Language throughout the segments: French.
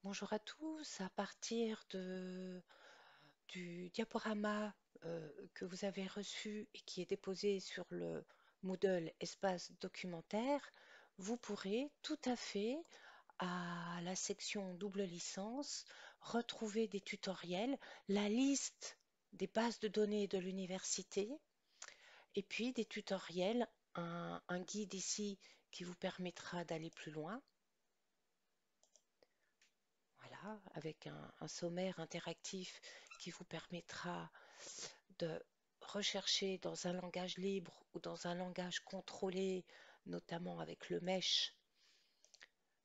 Bonjour à tous. À partir du diaporama que vous avez reçu et qui est déposé sur le Moodle espace documentaire, vous pourrez tout à fait, à la section double licence, retrouver des tutoriels, la liste des bases de données de l'université et puis des tutoriels, un guide ici qui vous permettra d'aller plus loin. Voilà, avec un sommaire interactif qui vous permettra de rechercher dans un langage libre ou dans un langage contrôlé, notamment avec le mesh.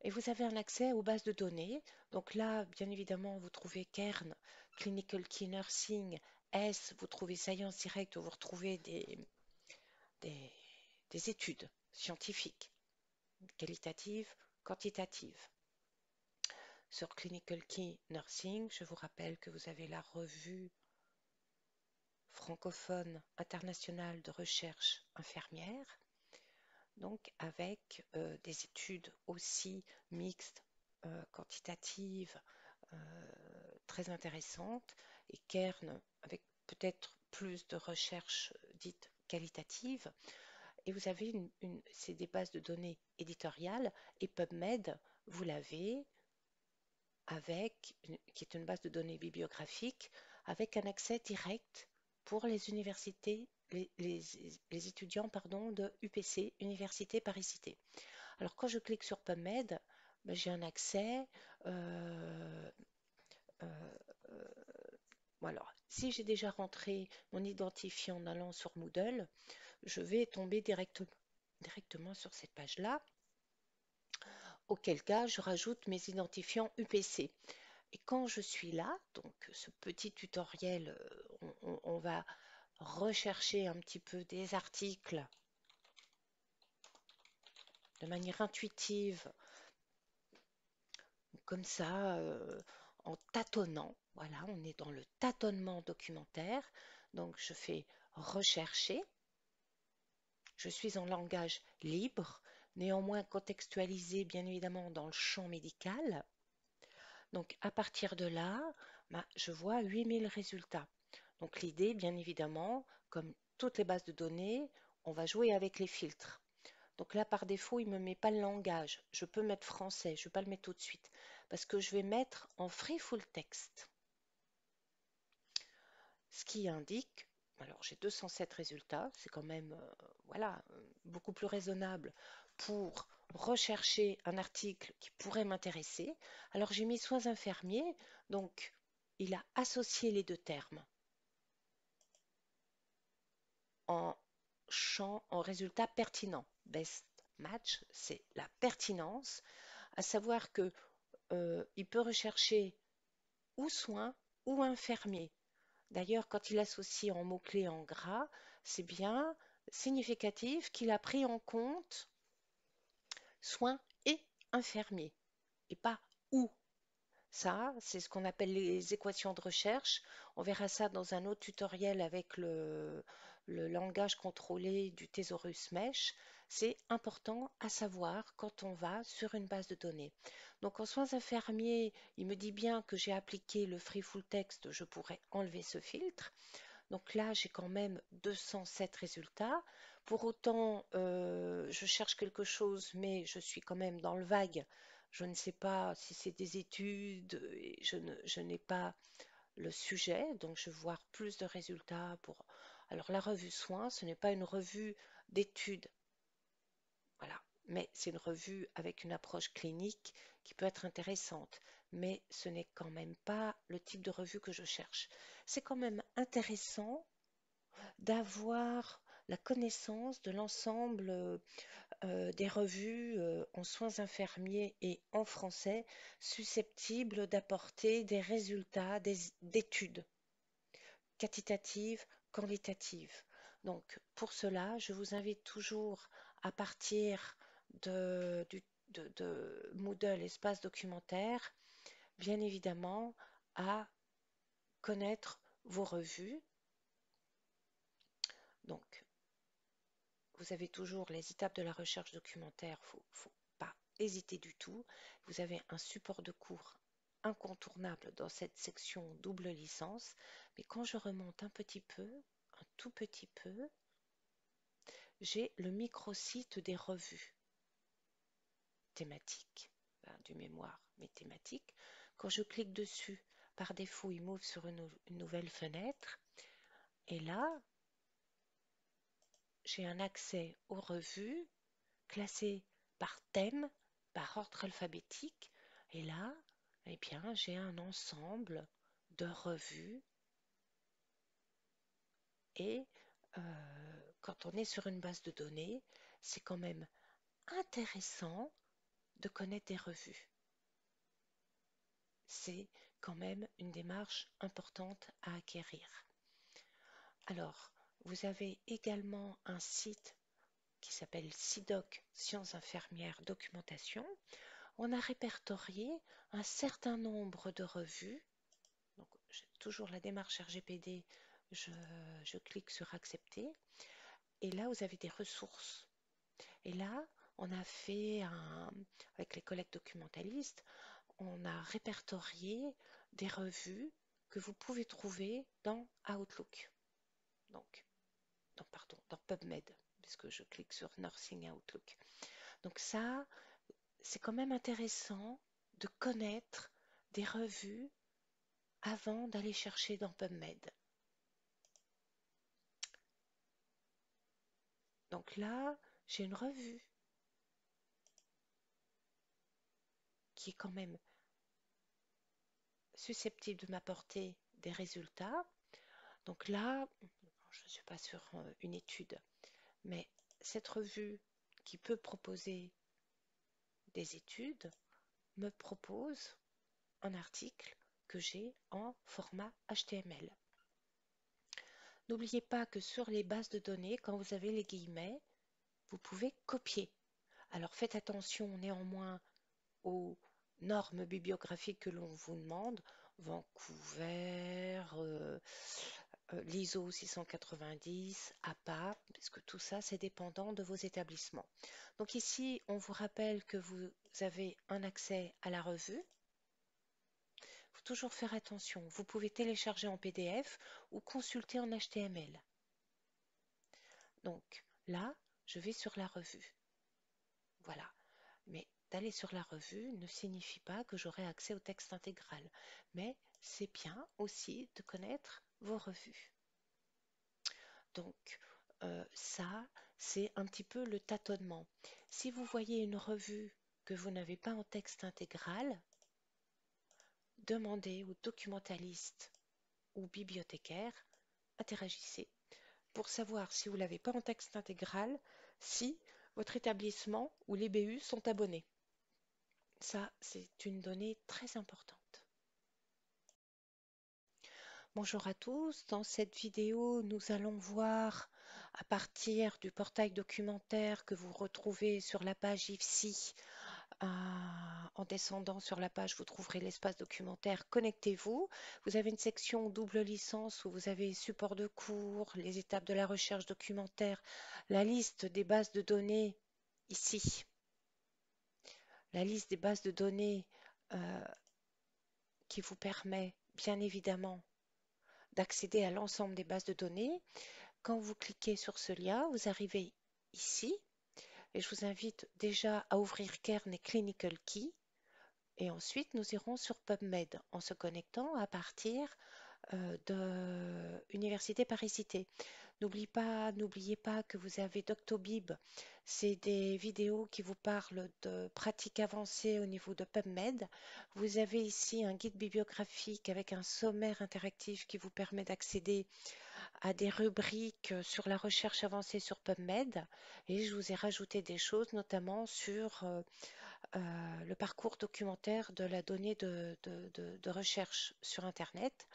Et vous avez un accès aux bases de données. Donc là, bien évidemment, vous trouvez Kern, Clinical Key Nursing, S, vous trouvez Science Direct, où vous retrouvez des, des études scientifiques, qualitatives, quantitatives. Sur Clinical Key Nursing, je vous rappelle que vous avez la revue francophone internationale de recherche infirmière, donc avec des études aussi mixtes, quantitatives, très intéressantes, et Kern avec peut-être plus de recherche dite qualitative. Et vous avez c'est des bases de données éditoriales, et PubMed, vous l'avez qui est une base de données bibliographique, avec un accès direct pour les universités, les étudiants pardon, de UPC, Université Paris-Cité. Alors quand je clique sur PubMed, ben, j'ai un accès. euh, euh, alors, si j'ai déjà rentré mon identifiant en allant sur Moodle, je vais tomber directement sur cette page-là, auquel cas je rajoute mes identifiants UPC. Et quand je suis là, donc ce petit tutoriel, on va rechercher un petit peu des articles de manière intuitive, comme ça, en tâtonnant. Voilà, on est dans le tâtonnement documentaire. Donc je fais rechercher. Je suis en langage libre, néanmoins contextualisé bien évidemment dans le champ médical. Donc à partir de là, bah, je vois 8000 résultats. Donc l'idée, bien évidemment, comme toutes les bases de données, on va jouer avec les filtres. Donc là, par défaut, il ne me met pas le langage. Je peux mettre français, je ne vais pas le mettre tout de suite, parce que je vais mettre en free full text. Ce qui indique, alors j'ai 207 résultats, c'est quand même voilà, beaucoup plus raisonnable pour rechercher un article qui pourrait m'intéresser. Alors j'ai mis soins infirmiers, donc il a associé les deux termes en champ, en résultat pertinent. Best match, c'est la pertinence, à savoir que il peut rechercher ou soins ou infirmier. D'ailleurs, quand il associe en mots-clés en gras, c'est bien significatif qu'il a pris en compte soins et infirmier, et pas ou. Ça, c'est ce qu'on appelle les équations de recherche. On verra ça dans un autre tutoriel avec le langage contrôlé du Thesaurus Mesh. C'est important à savoir quand on va sur une base de données. Donc en soins infirmiers, il me dit bien que j'ai appliqué le free full text, je pourrais enlever ce filtre. Donc là, j'ai quand même 207 résultats. Pour autant, je cherche quelque chose, mais je suis quand même dans le vague. Je ne sais pas si c'est des études, et je n'ai pas le sujet, donc je vais voir plus de résultats pour... Alors la revue Soins, ce n'est pas une revue d'études, voilà, mais c'est une revue avec une approche clinique qui peut être intéressante, mais ce n'est quand même pas le type de revue que je cherche. C'est quand même intéressant d'avoir la connaissance de l'ensemble des revues en soins infirmiers et en français susceptibles d'apporter des résultats d'études quantitatives, qualitatives. Donc pour cela, je vous invite toujours à partir de Moodle espace documentaire, bien évidemment, à connaître vos revues. Donc vous avez toujours les étapes de la recherche documentaire, faut pas hésiter du tout. Vous avez un support de cours incontournable dans cette section double licence. Mais quand je remonte un petit peu, un tout petit peu, j'ai le microsite des revues thématiques, du mémoire, mais thématiques. Quand je clique dessus, par défaut, il m'ouvre sur une nouvelle fenêtre. Et là, j'ai un accès aux revues classées par thème, par ordre alphabétique. Et là, eh bien, j'ai un ensemble de revues. Et quand on est sur une base de données, c'est quand même intéressant de connaître des revues. C'est quand même une démarche importante à acquérir. Alors, vous avez également un site qui s'appelle SIDOC, Sciences infirmières documentation. On a répertorié un certain nombre de revues. Donc, j'ai toujours la démarche RGPD, je clique sur accepter. Et là, vous avez des ressources. Et là, on a fait, avec les collègues documentalistes, on a répertorié des revues que vous pouvez trouver dans Outlook. Donc, dans PubMed, puisque je clique sur Nursing Outlook. Donc ça, c'est quand même intéressant de connaître des revues avant d'aller chercher dans PubMed. Donc là, j'ai une revue qui est quand même susceptible de m'apporter des résultats. Donc là, je ne suis pas sur une étude, mais cette revue qui peut proposer des études me propose un article que j'ai en format HTML. N'oubliez pas que sur les bases de données, quand vous avez les guillemets, vous pouvez copier. Alors faites attention néanmoins aux normes bibliographiques que l'on vous demande, Vancouver, l'ISO 690, APA, parce que tout ça c'est dépendant de vos établissements. Donc ici, on vous rappelle que vous avez un accès à la revue. Il faut toujours faire attention. Vous pouvez télécharger en PDF ou consulter en HTML. Donc là, je vais sur la revue. Voilà. Mais d'aller sur la revue ne signifie pas que j'aurai accès au texte intégral. Mais c'est bien aussi de connaître vos revues. Donc ça, c'est un petit peu le tâtonnement. Si vous voyez une revue que vous n'avez pas en texte intégral, demandez aux documentalistes ou bibliothécaires, interagissez pour savoir si vous ne l'avez pas en texte intégral, si votre établissement ou les BU sont abonnés. Ça, c'est une donnée très importante. Bonjour à tous, dans cette vidéo, nous allons voir à partir du portail documentaire que vous retrouvez sur la page IFSI. En descendant sur la page, vous trouverez l'espace documentaire Connectez-vous. Vous avez une section double licence où vous avez support de cours, les étapes de la recherche documentaire, la liste des bases de données ici. La liste des bases de données qui vous permet bien évidemment d'accéder à l'ensemble des bases de données. Quand vous cliquez sur ce lien, vous arrivez ici et je vous invite déjà à ouvrir Kern et Clinical Key et ensuite nous irons sur PubMed en se connectant à partir de Université Paris-Cité. N'oubliez pas que vous avez Doctobib. C'est des vidéos qui vous parlent de pratiques avancées au niveau de PubMed. Vous avez ici un guide bibliographique avec un sommaire interactif qui vous permet d'accéder à des rubriques sur la recherche avancée sur PubMed. Et je vous ai rajouté des choses, notamment sur le parcours documentaire de la donnée de recherche sur Internet.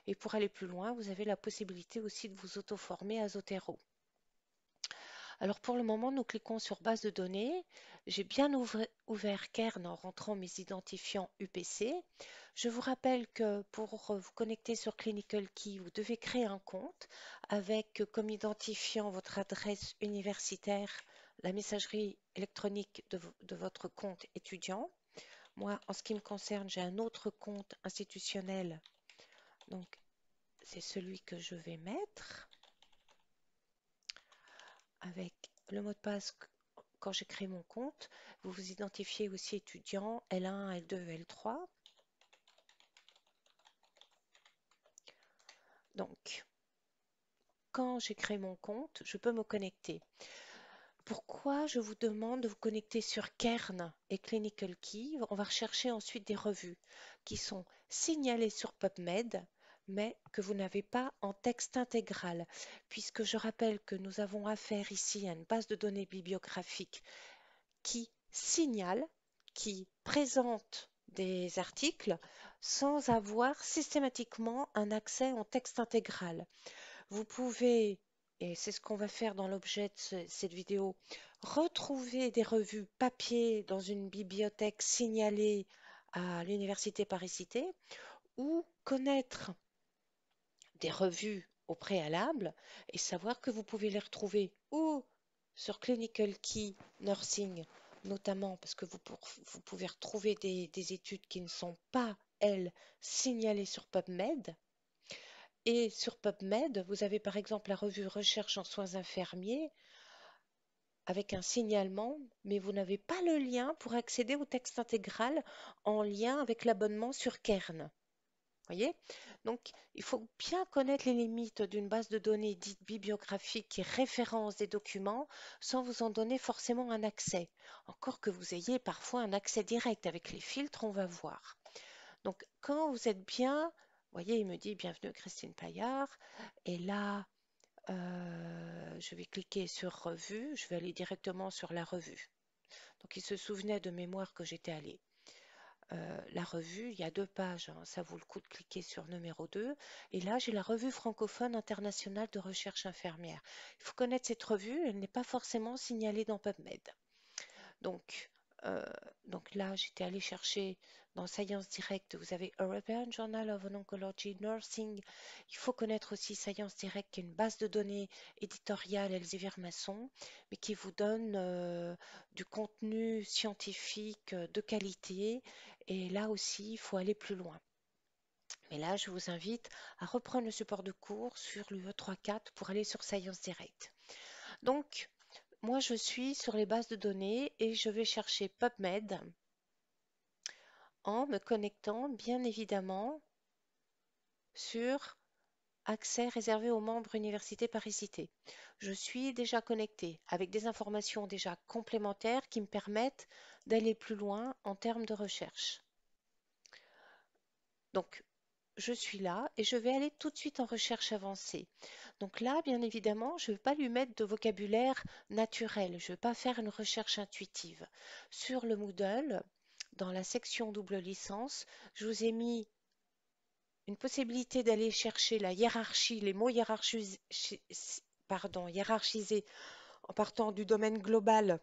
Et pour aller plus loin, vous avez la possibilité aussi de vous auto-former à Zotero. Alors pour le moment, nous cliquons sur base de données. J'ai bien ouvert Kern en rentrant mes identifiants UPC. Je vous rappelle que pour vous connecter sur Clinical Key, vous devez créer un compte avec comme identifiant votre adresse universitaire, la messagerie électronique de votre compte étudiant. Moi, en ce qui me concerne, j'ai un autre compte institutionnel. Donc, c'est celui que je vais mettre avec le mot de passe. Quand j'ai créé mon compte, vous vous identifiez aussi étudiant L1, L2, L3. Donc, quand j'ai créé mon compte, je peux me connecter. Pourquoi je vous demande de vous connecter sur Kern et Clinical Key? On va rechercher ensuite des revues qui sont signalées sur PubMed, mais que vous n'avez pas en texte intégral, puisque je rappelle que nous avons affaire ici à une base de données bibliographique qui signale, qui présente des articles sans avoir systématiquement un accès en texte intégral. Vous pouvez, et c'est ce qu'on va faire dans l'objet de cette vidéo, retrouver des revues papier dans une bibliothèque signalée à l'Université Paris-Cité ou connaître des revues au préalable et savoir que vous pouvez les retrouver ou sur Clinical Key Nursing, notamment parce que vous pouvez retrouver des études qui ne sont pas, elles, signalées sur PubMed. Et sur PubMed, vous avez par exemple la revue Recherche en soins infirmiers avec un signalement, mais vous n'avez pas le lien pour accéder au texte intégral en lien avec l'abonnement sur Kern. Voyez? Donc, il faut bien connaître les limites d'une base de données dite bibliographique qui référence des documents sans vous en donner forcément un accès. Encore que vous ayez parfois un accès direct avec les filtres, on va voir. Donc, quand vous êtes bien, vous voyez, il me dit bienvenue Christine Paillard. Et là, je vais cliquer sur revue. Je vais aller directement sur la revue. Donc, il se souvenait de mémoire que j'étais allée. La revue, il y a 2 pages, hein, ça vaut le coup de cliquer sur numéro 2. Et là, j'ai la revue francophone internationale de recherche infirmière. Il faut connaître cette revue, elle n'est pas forcément signalée dans PubMed. Donc, euh, donc là, j'étais allée chercher dans Science Direct, vous avez European Journal of Oncology Nursing. Il faut connaître aussi Science Direct, qui est une base de données éditoriale Elsevier Masson, mais qui vous donne du contenu scientifique de qualité. Et là aussi, il faut aller plus loin. Mais là, je vous invite à reprendre le support de cours sur l'UE34 pour aller sur Science Direct. Donc, moi, je suis sur les bases de données et je vais chercher PubMed en me connectant bien évidemment sur accès réservé aux membres Université Paris-Cité. Je suis déjà connectée avec des informations déjà complémentaires qui me permettent d'aller plus loin en termes de recherche. Donc, je suis là et je vais aller tout de suite en recherche avancée. Donc là, bien évidemment, je ne vais pas lui mettre de vocabulaire naturel. Je ne vais pas faire une recherche intuitive. Sur le Moodle, dans la section double licence, je vous ai mis une possibilité d'aller chercher la hiérarchie, les mots hiérarchisés en partant du domaine global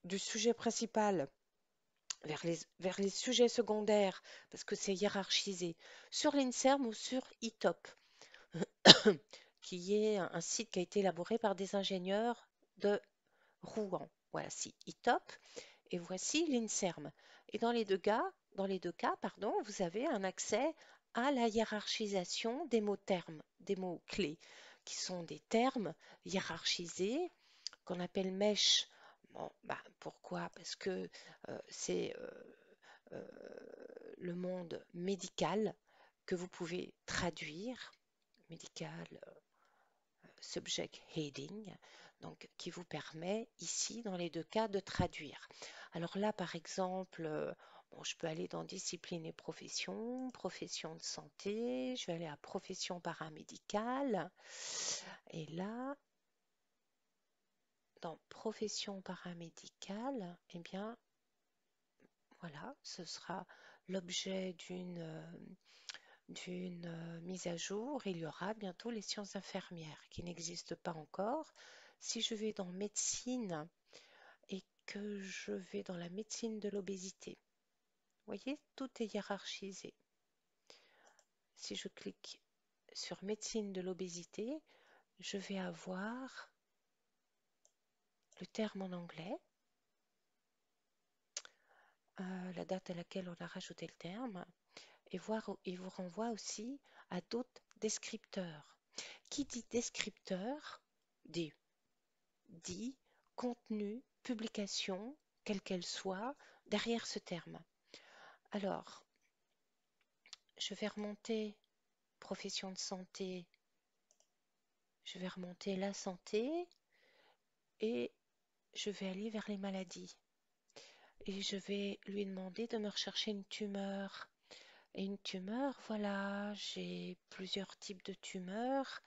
du sujet principal vers les sujets secondaires, parce que c'est hiérarchisé, sur l'INSERM ou sur eTop, qui est un site qui a été élaboré par des ingénieurs de Rouen. Voici eTop et voici l'INSERM. Et dans les deux cas, pardon, vous avez un accès à la hiérarchisation des mots termes, des mots clés, qui sont des termes hiérarchisés qu'on appelle mèche. Bon, bah, pourquoi? Parce que c'est euh, le monde médical que vous pouvez traduire, médical, subject heading, donc qui vous permet ici, dans les deux cas, de traduire. Alors là, par exemple, bon, je peux aller dans discipline et profession, profession de santé, je vais aller à profession paramédicale, et là, dans profession paramédicale, eh bien, voilà, ce sera l'objet d'une mise à jour. Il y aura bientôt les sciences infirmières qui n'existent pas encore. Si je vais dans médecine et que je vais dans la médecine de l'obésité, vous voyez, tout est hiérarchisé. Si je clique sur médecine de l'obésité, je vais avoir le terme en anglais. la date à laquelle on a rajouté le terme, et voir, il vous renvoie aussi à d'autres descripteurs. Qui dit descripteur dit, dit contenu, publication, quelle qu'elle soit, derrière ce terme. Alors, je vais remonter profession de santé, je vais remonter la santé et je vais aller vers les maladies. Et je vais lui demander de me rechercher une tumeur. Et une tumeur, voilà, j'ai plusieurs types de tumeurs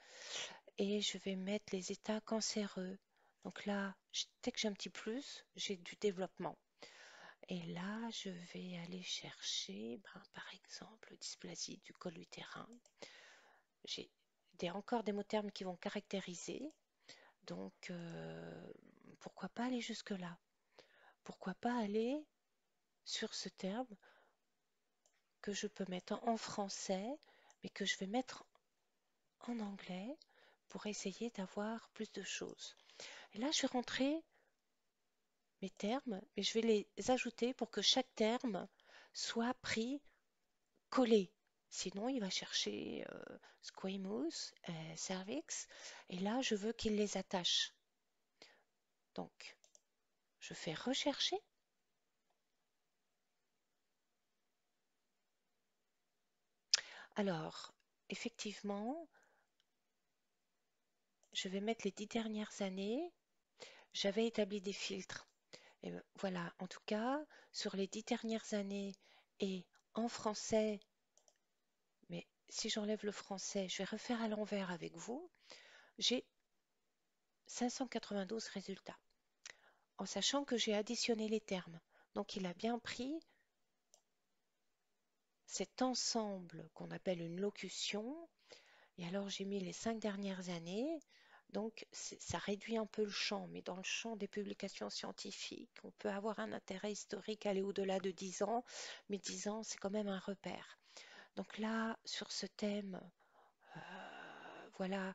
et je vais mettre les états cancéreux. Donc là, dès que j'ai un petit plus, j'ai du développement. Et là, je vais aller chercher, par exemple, dysplasie du col utérin. J'ai encore des mots termes qui vont caractériser. Donc, pourquoi pas aller jusque-là? Pourquoi pas aller sur ce terme que je peux mettre en français, mais que je vais mettre en anglais pour essayer d'avoir plus de choses. Et là, je vais rentrer mes termes, mais je vais les ajouter pour que chaque terme soit pris collé. Sinon, il va chercher squamous, cervix, et là, je veux qu'il les attache. Donc, je fais rechercher. Alors, effectivement, je vais mettre les 10 dernières années. J'avais établi des filtres. Et voilà, en tout cas, sur les 10 dernières années et en français, mais si j'enlève le français, je vais refaire à l'envers avec vous, j'ai 592 résultats, en sachant que j'ai additionné les termes. Donc il a bien pris cet ensemble qu'on appelle une locution, et alors j'ai mis les 5 dernières années, donc ça réduit un peu le champ, mais dans le champ des publications scientifiques, on peut avoir un intérêt historique aller au-delà de 10 ans, mais 10 ans c'est quand même un repère. Donc là, sur ce thème, voilà,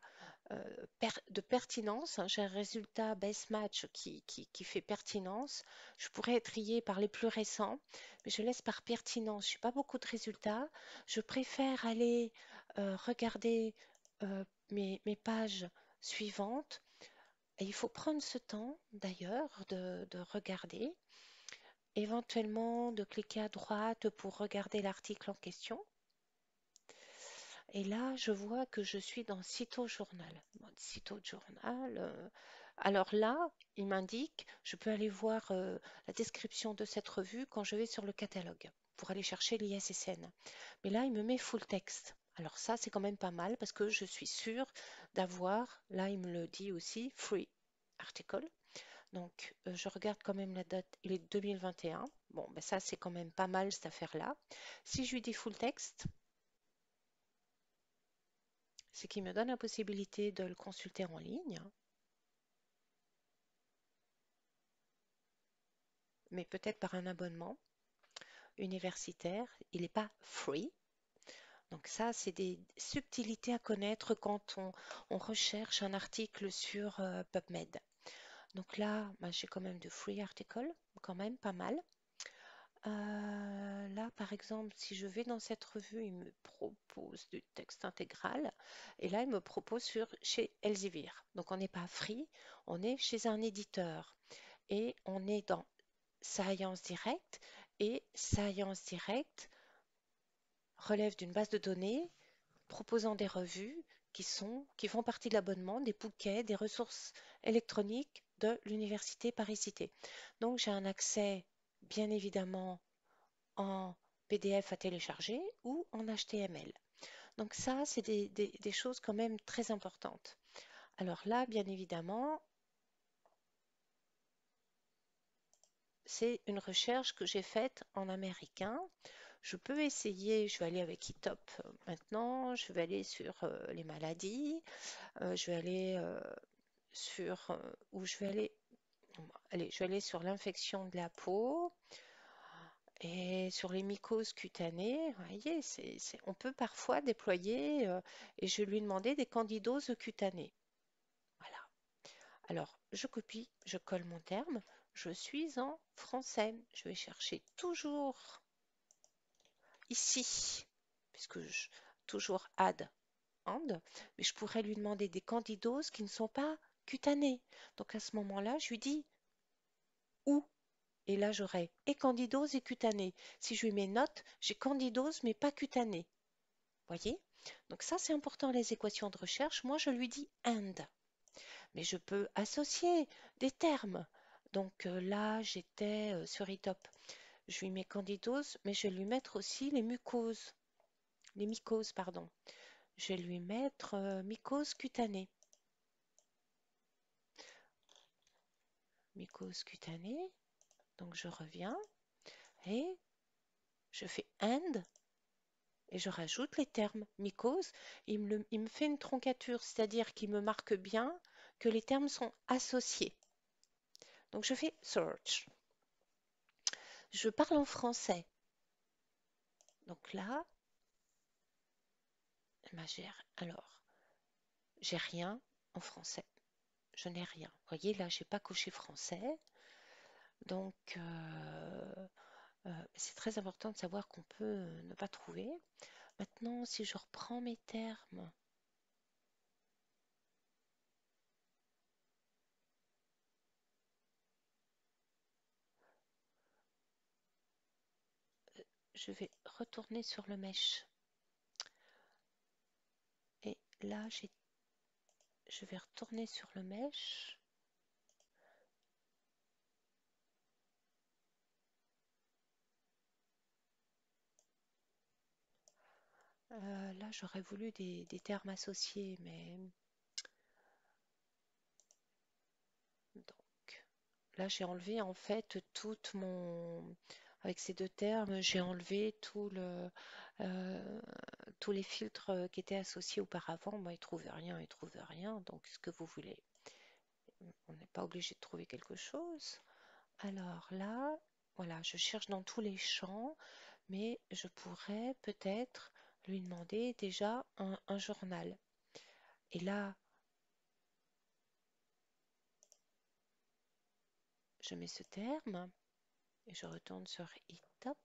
de pertinence, hein, j'ai un résultat best match qui fait pertinence. Je pourrais trier par les plus récents, mais je laisse par pertinence. Je n'ai pas beaucoup de résultats. Je préfère aller regarder mes pages suivantes. Et il faut prendre ce temps, d'ailleurs, de regarder, éventuellement de cliquer à droite pour regarder l'article en question. Et là, je vois que je suis dans Cytojournal. Bon, Cytojournal. Alors là, il m'indique, je peux aller voir la description de cette revue quand je vais sur le catalogue pour aller chercher l'ISSN. Mais là, il me met full text. Alors ça, c'est quand même pas mal parce que je suis sûre d'avoir, là, il me le dit aussi, free article. Donc, je regarde quand même la date, il est 2021. Bon, ben ça, c'est quand même pas mal cette affaire-là. Si je lui dis full text, c'est qu'il me donne la possibilité de le consulter en ligne, mais peut-être par un abonnement universitaire. Il n'est pas free. Donc ça, c'est des subtilités à connaître quand on recherche un article sur PubMed. Donc là, j'ai quand même de free articles, quand même pas mal. Là, par exemple, si je vais dans cette revue, il me propose du texte intégral. Et là, il me propose chez Elsevier. Donc, on n'est pas free, on est chez un éditeur. Et on est dans Science Direct. Et Science Direct relève d'une base de données proposant des revues qui font partie de l'abonnement, des bouquets, des ressources électroniques de l'Université Paris-Cité. Donc, j'ai un accès, bien évidemment, en PDF à télécharger ou en HTML. Donc ça, c'est des choses quand même très importantes. Alors là, bien évidemment, c'est une recherche que j'ai faite en américain. Je peux essayer, je vais aller avec eTop maintenant, je vais aller sur les maladies, je vais aller sur, où je vais aller, allez, je vais aller sur l'infection de la peau. Et sur les mycoses cutanées, vous voyez, on peut parfois déployer, et je lui demandais des candidoses cutanées. Voilà. Alors, je copie, je colle mon terme, je suis en français. Je vais chercher toujours ici, puisque toujours add and, mais je pourrais lui demander des candidoses qui ne sont pas cutanées. Donc à ce moment-là, je lui dis où. Et là, j'aurai et candidose et cutanée. Si je lui mets note, j'ai candidose mais pas cutanée. Voyez? Donc ça, c'est important les équations de recherche. Moi, je lui dis and. Mais je peux associer des termes. Donc là, j'étais sur iTop. Je lui mets candidose, mais je vais lui mettre aussi les mucoses. Les mycoses, pardon. Je vais lui mettre mycose cutanée. Mycose cutanée. Donc je reviens et je fais and et je rajoute les termes mycose. Il me fait une troncature, c'est-à-dire qu'il me marque bien que les termes sont associés. Donc je fais search. Je parle en français. Donc là, alors, j'ai rien en français. Je n'ai rien. Vous voyez, là, j'ai pas coché français. Donc, c'est très important de savoir qu'on peut ne pas trouver. Maintenant, si je reprends mes termes, je vais retourner sur le mesh. Et là, je vais retourner sur le mesh. Là, j'aurais voulu des termes associés, mais donc là, j'ai enlevé en fait toute mon... Avec ces deux termes, j'ai enlevé euh, tous les filtres qui étaient associés auparavant. Moi, ils ne trouvaient rien, ils ne trouvaient rien. Donc, ce que vous voulez. On n'est pas obligé de trouver quelque chose. Alors là, voilà, je cherche dans tous les champs, mais je pourrais peut-être lui demander déjà un journal. Et là, je mets ce terme et je retourne sur eTop.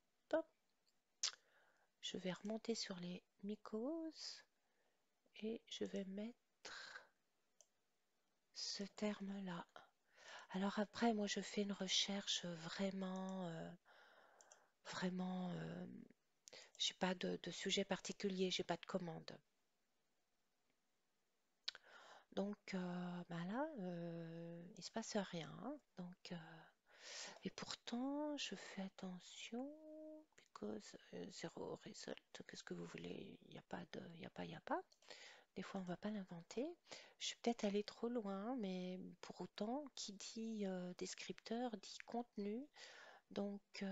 Je vais remonter sur les mycoses et je vais mettre ce terme-là. Alors après, moi, je fais une recherche vraiment, j'ai pas de sujet particulier, j'ai pas de commande. Donc, ben là, il se passe rien, hein. Donc, et pourtant, je fais attention, because zero result, qu'est-ce que vous voulez? Il n'y a pas de, il y a pas, il n'y a pas. Des fois, on ne va pas l'inventer. Je suis peut-être allée trop loin, mais pour autant, qui dit descripteur dit contenu. Donc,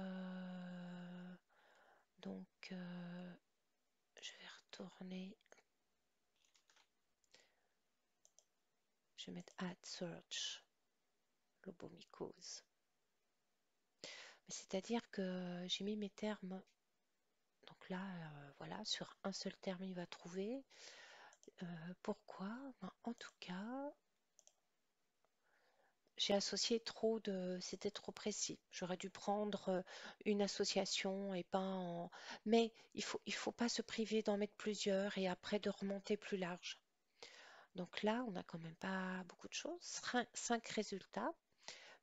donc je vais retourner. Je vais mettre add search, lobomycose. C'est-à-dire que j'ai mis mes termes. Donc là, voilà, sur un seul terme, il va trouver. Pourquoi? Ben, en tout cas, j'ai associé trop de... C'était trop précis. J'aurais dû prendre une association et pas en... Mais il faut pas se priver d'en mettre plusieurs et après de remonter plus large. Donc là, on n'a quand même pas beaucoup de choses. 5 résultats.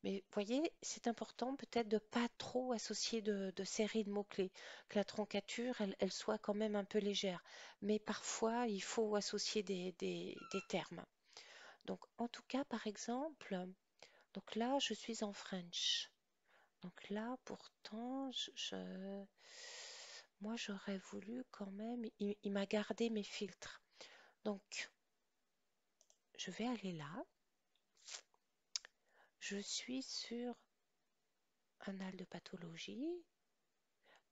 Mais vous voyez, c'est important peut-être de pas trop associer de séries de mots-clés, que la troncature, elle soit quand même un peu légère. Mais parfois, il faut associer des termes. Donc, en tout cas, par exemple, donc là, je suis en French. Donc là, pourtant, moi, j'aurais voulu quand même, il m'a gardé mes filtres. Donc, je vais aller là. Je suis sur annales de pathologie.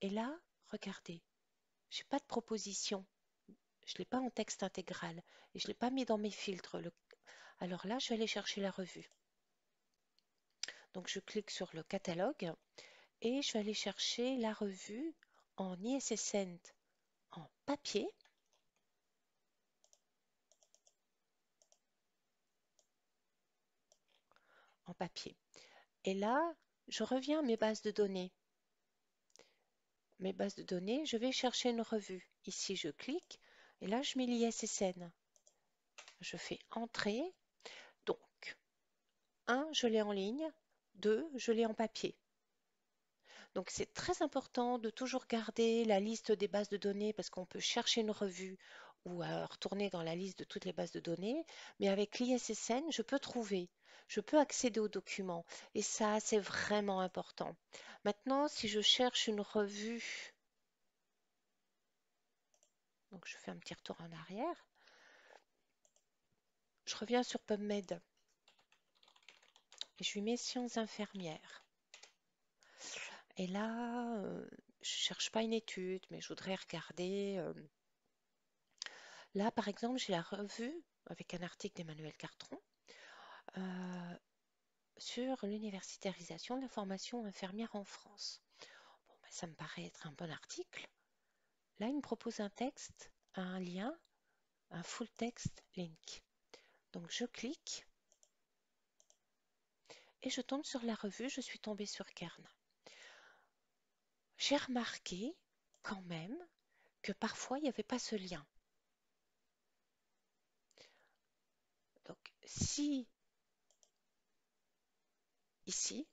Et là, regardez, j'ai pas de proposition. Je ne l'ai pas en texte intégral et je ne l'ai pas mis dans mes filtres. Alors là, je vais aller chercher la revue. Donc je clique sur le catalogue et je vais aller chercher la revue en ISSN en papier. En papier. Et là, je reviens à mes bases de données. Mes bases de données, je vais chercher une revue. Ici, je clique et là, je mets l'ISSN. Je fais Entrée. Donc, 1, je l'ai en ligne. 2, je l'ai en papier. Donc, c'est très important de toujours garder la liste des bases de données parce qu'on peut chercher une revue ou retourner dans la liste de toutes les bases de données. Mais avec l'ISSN, je peux trouver, je peux accéder aux documents. Et ça, c'est vraiment important. Maintenant, si je cherche une revue, donc je fais un petit retour en arrière, je reviens sur PubMed et je lui mets sciences infirmières. Et là, je cherche pas une étude, mais je voudrais regarder. Là, par exemple, j'ai la revue avec un article d'Emmanuel Cartron euh, sur l'universitarisation de la formation infirmière en France. Bon, ben, ça me paraît être un bon article. Là, il me propose un texte, un lien, un full text link. Donc, je clique et je tombe sur la revue. Je suis tombée sur Kern. J'ai remarqué quand même que parfois, il n'y avait pas ce lien. Donc, si ici,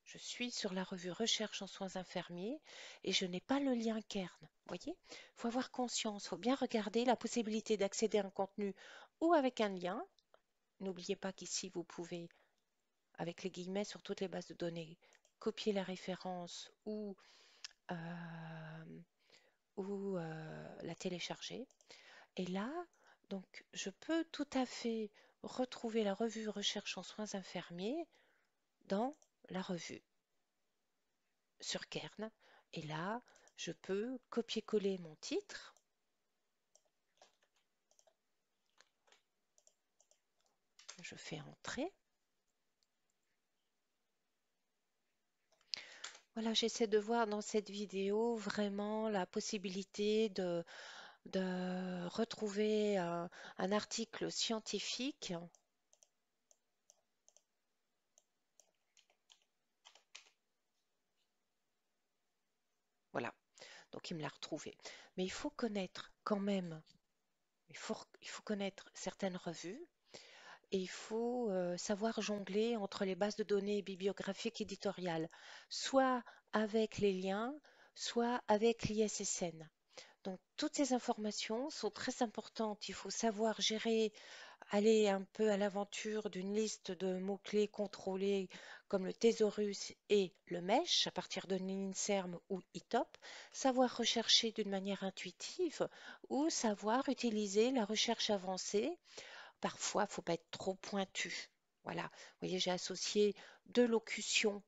je suis sur la revue Recherche en soins infirmiers et je n'ai pas le lien Kern. Vous voyez, il faut avoir conscience, il faut bien regarder la possibilité d'accéder à un contenu ou avec un lien. N'oubliez pas qu'ici, vous pouvez, avec les guillemets sur toutes les bases de données, copier la référence euh, ou la télécharger. Et là, donc, je peux tout à fait retrouver la revue Recherche en soins infirmiers dans la revue sur Kern. Et là, je peux copier-coller mon titre. Je fais Entrée. Voilà, j'essaie de voir dans cette vidéo vraiment la possibilité de retrouver un article scientifique. Voilà, donc il me l'a retrouvé. Mais il faut connaître quand même, il faut connaître certaines revues et il faut savoir jongler entre les bases de données bibliographiques éditoriales, soit avec les liens, soit avec l'ISSN. Donc, toutes ces informations sont très importantes. Il faut savoir gérer, aller un peu à l'aventure d'une liste de mots-clés contrôlés comme le thésaurus et le MESH à partir de l'INSERM ou ITOP, savoir rechercher d'une manière intuitive ou savoir utiliser la recherche avancée. Parfois, il ne faut pas être trop pointu. Voilà, vous voyez, j'ai associé deux locutions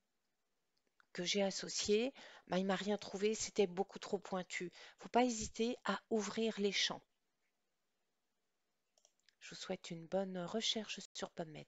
que j'ai associées. Ben, il ne m'a rien trouvé, c'était beaucoup trop pointu. Il ne faut pas hésiter à ouvrir les champs. Je vous souhaite une bonne recherche sur PubMed.